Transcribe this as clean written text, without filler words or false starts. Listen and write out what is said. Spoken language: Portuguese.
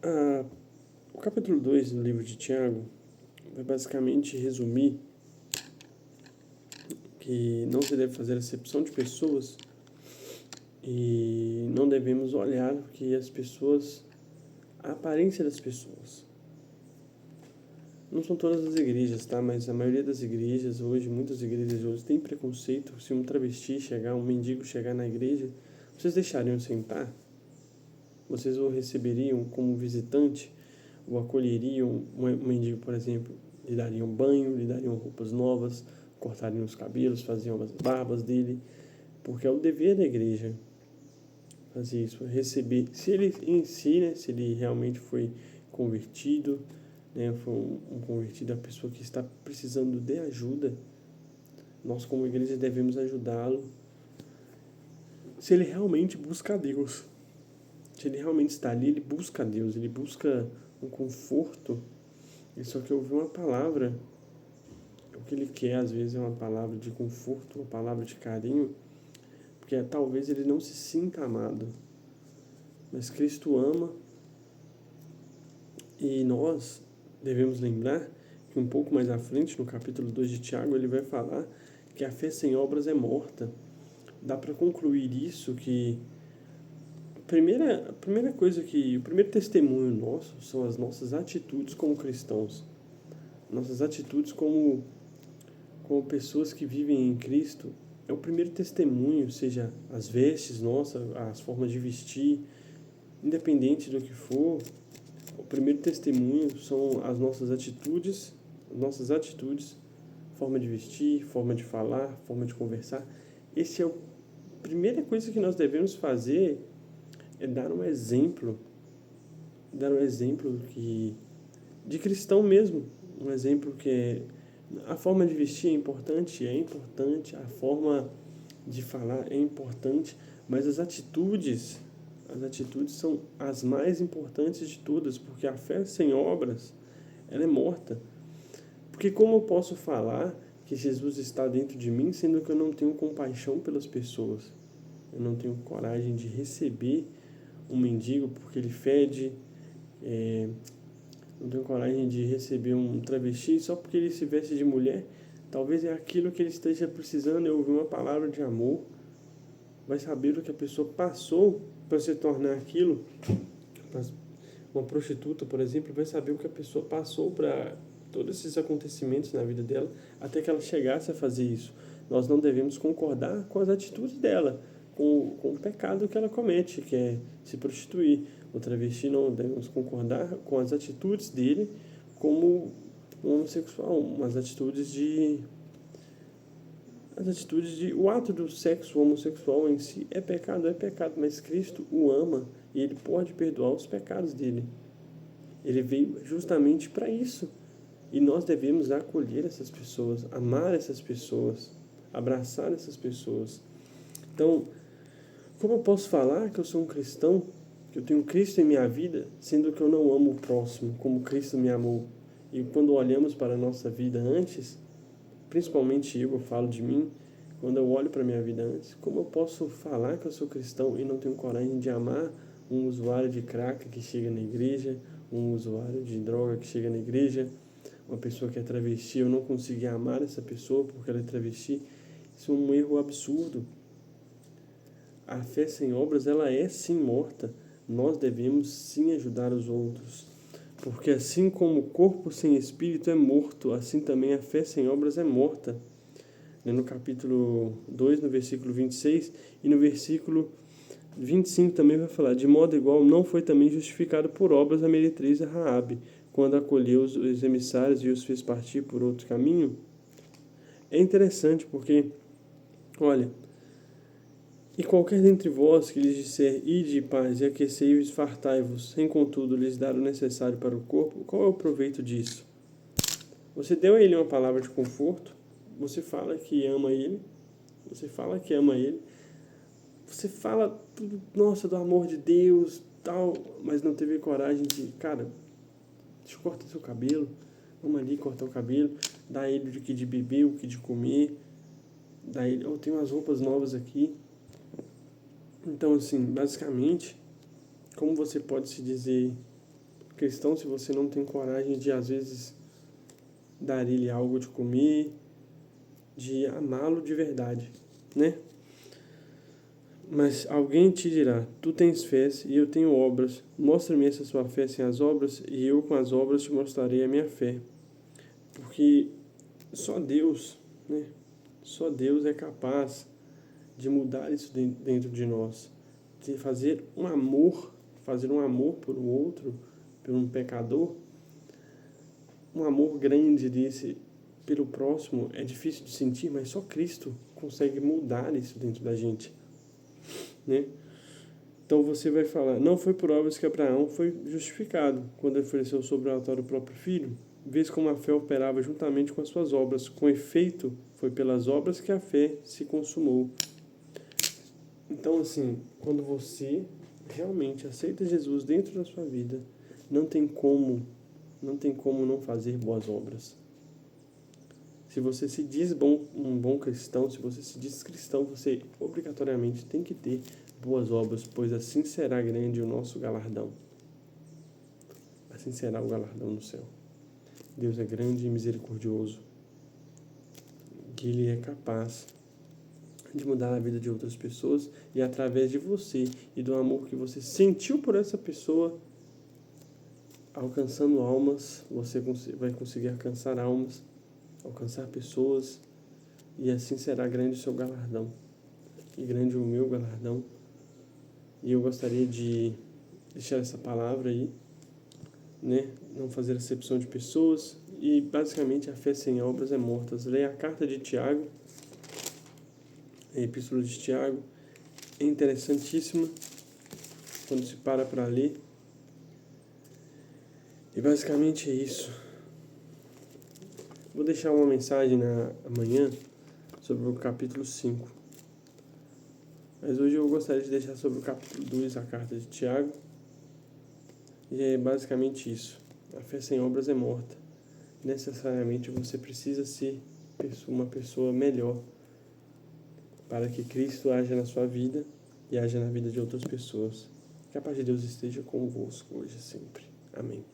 Ah, o capítulo 2 do livro de Tiago vai basicamente resumir que não se deve fazer acepção de pessoas e não devemos olhar que as pessoas, a aparência das pessoas. Não são todas as igrejas, tá? Mas a maioria das igrejas hoje, muitas igrejas hoje, tem preconceito. Se um travesti chegar, um mendigo chegar na igreja, vocês deixariam sentar? Vocês o receberiam como visitante? O acolheriam? Um mendigo, por exemplo, lhe dariam banho, lhe dariam roupas novas, cortariam os cabelos, faziam as barbas dele? Porque é o dever da igreja fazer isso, receber. Se ele em si, né, se ele realmente foi convertido, né, foi um convertido, a pessoa que está precisando de ajuda, nós como igreja devemos ajudá-lo. Se ele realmente busca a Deus, se ele realmente está ali, ele busca a Deus, ele busca um conforto. Ele só quer ouvir uma palavra. O que ele quer às vezes é uma palavra de conforto, uma palavra de carinho, porque talvez ele não se sinta amado. Mas Cristo ama e nós devemos lembrar que um pouco mais à frente, no capítulo 2 de Tiago, ele vai falar que a fé sem obras é morta. Dá para concluir isso que a primeira coisa que, o primeiro testemunho nosso são as nossas atitudes como cristãos. Nossas atitudes como pessoas que vivem em Cristo. É o primeiro testemunho, seja as vestes nossas, as formas de vestir, independente do que for, o primeiro testemunho são as nossas atitudes, forma de vestir, forma de falar, forma de conversar. Esse é a primeira coisa que nós devemos fazer, é dar um exemplo que de cristão mesmo, um exemplo que é a forma de vestir é importante, a forma de falar é importante, mas as atitudes são as mais importantes de todas, porque a fé sem obras, ela é morta. Porque como eu posso falar que Jesus está dentro de mim, sendo que eu não tenho compaixão pelas pessoas? Eu não tenho coragem de receber um mendigo porque ele fede, não tenho coragem de receber um travesti só porque ele se veste de mulher. Talvez é aquilo que ele esteja precisando, é ouvir uma palavra de amor. Vai saber o que a pessoa passou para se tornar aquilo. Uma prostituta, por exemplo, vai saber o que a pessoa passou para todos esses acontecimentos na vida dela, até que ela chegasse a fazer isso. Nós não devemos concordar com as atitudes dela, com o pecado que ela comete, que é se prostituir. O travesti não devemos concordar com as atitudes dele como um homossexual, o ato do sexo homossexual em si é pecado, mas Cristo o ama e ele pode perdoar os pecados dele. Ele veio justamente para isso. E nós devemos acolher essas pessoas, amar essas pessoas, abraçar essas pessoas. Então, como eu posso falar que eu sou um cristão, que eu tenho Cristo em minha vida, sendo que eu não amo o próximo como Cristo me amou? E quando olhamos para a nossa vida antes, principalmente eu falo de mim, quando eu olho para a minha vida antes, como eu posso falar que eu sou cristão e não tenho coragem de amar um usuário de crack que chega na igreja, um usuário de droga que chega na igreja, uma pessoa que é travesti, eu não conseguir amar essa pessoa porque ela é travesti? Isso é um erro absurdo. A fé sem obras, ela é sim morta. Nós devemos sim ajudar os outros. Porque assim como o corpo sem espírito é morto, assim também a fé sem obras é morta. No capítulo 2, no versículo 26 e no versículo 25 também vai falar: de modo igual não foi também justificado por obras a meretriz Raabe, quando acolheu os emissários e os fez partir por outro caminho. É interessante porque, olha, e qualquer dentre vós que lhes disser, ide em paz e aquecei-vos e fartai-vos, sem contudo lhes dar o necessário para o corpo, qual é o proveito disso? Você deu a ele uma palavra de conforto, você fala que ama ele, você fala que ama ele, você fala tudo, nossa, do amor de Deus, tal, mas não teve coragem de, cara, deixa eu cortar seu cabelo, vamos ali cortar o cabelo, dá a ele o que de beber, o que de comer, dá a ele, eu tenho umas roupas novas aqui. Então, assim, basicamente, como você pode se dizer cristão se você não tem coragem de, às vezes, dar ele algo de comer, de amá-lo de verdade, né? Mas alguém te dirá, tu tens fé e eu tenho obras. Mostra-me essa sua fé sem as obras, e eu com as obras te mostrarei a minha fé. Porque só Deus, né? Só Deus é capaz de mudar isso dentro de nós. De fazer um amor por um outro, por um pecador. Um amor grande desse pelo próximo é difícil de sentir, mas só Cristo consegue mudar isso dentro da gente, né? Então você vai falar, não foi por obras que Abraão foi justificado, quando ele ofereceu sobre o altar o próprio filho, vês como a fé operava juntamente com as suas obras, com efeito, foi pelas obras que a fé se consumou. Então, assim, quando você realmente aceita Jesus dentro da sua vida, não tem como não fazer boas obras. Se você se diz um bom cristão, se você se diz cristão, você obrigatoriamente tem que ter boas obras, pois assim será grande o nosso galardão. Assim será o galardão no céu. Deus é grande e misericordioso. Que Ele é capaz de mudar a vida de outras pessoas e através de você e do amor que você sentiu por essa pessoa, alcançando almas, você vai conseguir alcançar almas, alcançar pessoas, e assim será grande o seu galardão e grande o meu galardão. E eu gostaria de deixar essa palavra aí, né? Não fazer acepção de pessoas, e basicamente a fé sem obras é morta. Leia a carta de Tiago, a epístola de Tiago, é interessantíssima quando se para ler. E basicamente é isso. Vou deixar uma mensagem amanhã sobre o capítulo 5. Mas hoje eu gostaria de deixar sobre o capítulo 2, a carta de Tiago. E é basicamente isso. A fé sem obras é morta. Necessariamente você precisa ser uma pessoa melhor para que Cristo haja na sua vida e haja na vida de outras pessoas. Que a paz de Deus esteja convosco hoje e sempre. Amém.